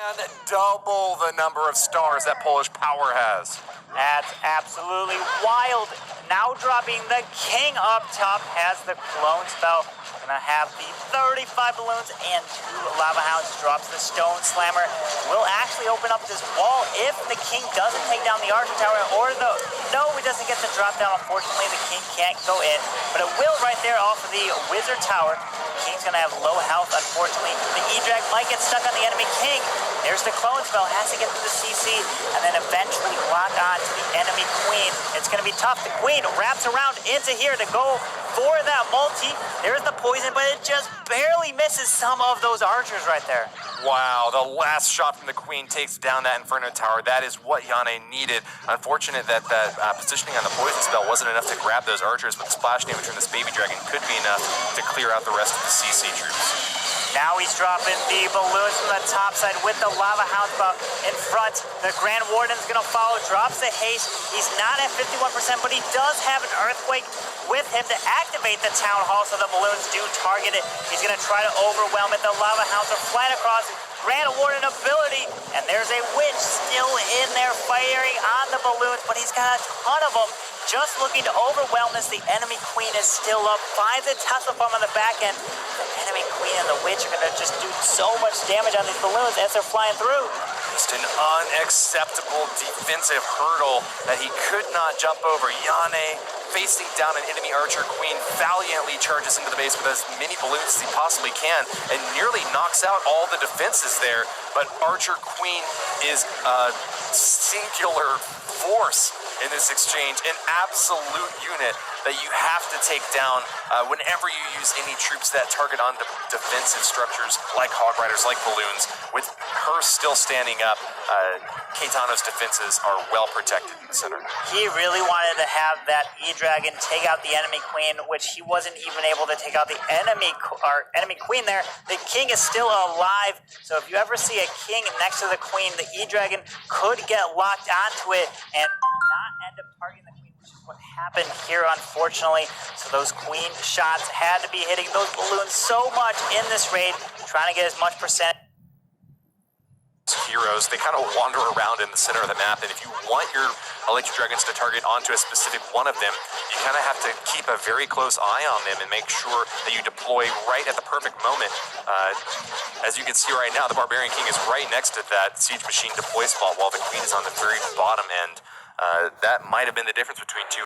And double the number of stars that Polish power has. That's absolutely wild. Now dropping the king up top has the clone spell. Gonna have the 35 balloons and 2 lava hounds. Drops the stone slammer. Will actually open up this wall if the king doesn't take down the archer tower, or no, he doesn't get the drop down. Unfortunately, the king can't go in, but it will right there off of the wizard tower. King's gonna have low health, unfortunately. The E-Drag might get stuck on the enemy king. There's the clone spell, has to get through the CC, and then eventually lock on to the enemy queen. It's gonna be tough. The queen wraps around into here to go for that multi. There's the poison, but it just barely misses some of those archers right there. Wow, the last shot from the queen takes down that Inferno tower. That is what Yane needed. Unfortunate that positioning on the poison spell wasn't enough to grab those archers, but the splash damage from this baby dragon could be enough to clear out the rest of the CC troops. Now he's dropping the balloons from the top side with the lava hound spell in front. The Grand Warden's gonna follow, drops the haste. He's not at 51%, but he does have an earthquake with him to activate the town hall, so the balloons do target it. He's gonna try to overwhelm it. The lava hounds are flying across. Grand Warden ability, and there's a witch still in there firing on the balloons, but he's got a ton of them. Just looking to overwhelm this. The enemy queen is still up. Finds a Tesla farm on the back end. The enemy queen and the witch are going to just do so much damage on these balloons as they're flying through. Just an unacceptable defensive hurdle that he could not jump over. Yane, facing down an enemy archer queen, valiantly charges into the base with as many balloons as he possibly can and nearly knocks out all the defenses there. But archer queen is a singular force in this exchange, an absolute unit that you have to take down whenever you use any troops that target on defensive structures like hog riders, like balloons. With her still standing up, Caetano's defenses are well protected in the center. He really wanted to have that E-Dragon take out the enemy queen, which he wasn't even able to take out the enemy queen there. The king is still alive, so if you ever see a king next to the queen, the E-Dragon could get locked onto it and not end up targeting the queen, which is what happened here, unfortunately. So those queen shots had to be hitting those balloons so much in this raid, trying to get as much percent. Heroes, they kind of wander around in the center of the map, and if you want your electric dragons to target onto a specific one of them, you kind of have to keep a very close eye on them and make sure that you deploy right at the perfect moment. As you can see right now, the Barbarian King is right next to that siege machine deploy spot while the queen is on the very bottom end. That might have been the difference between two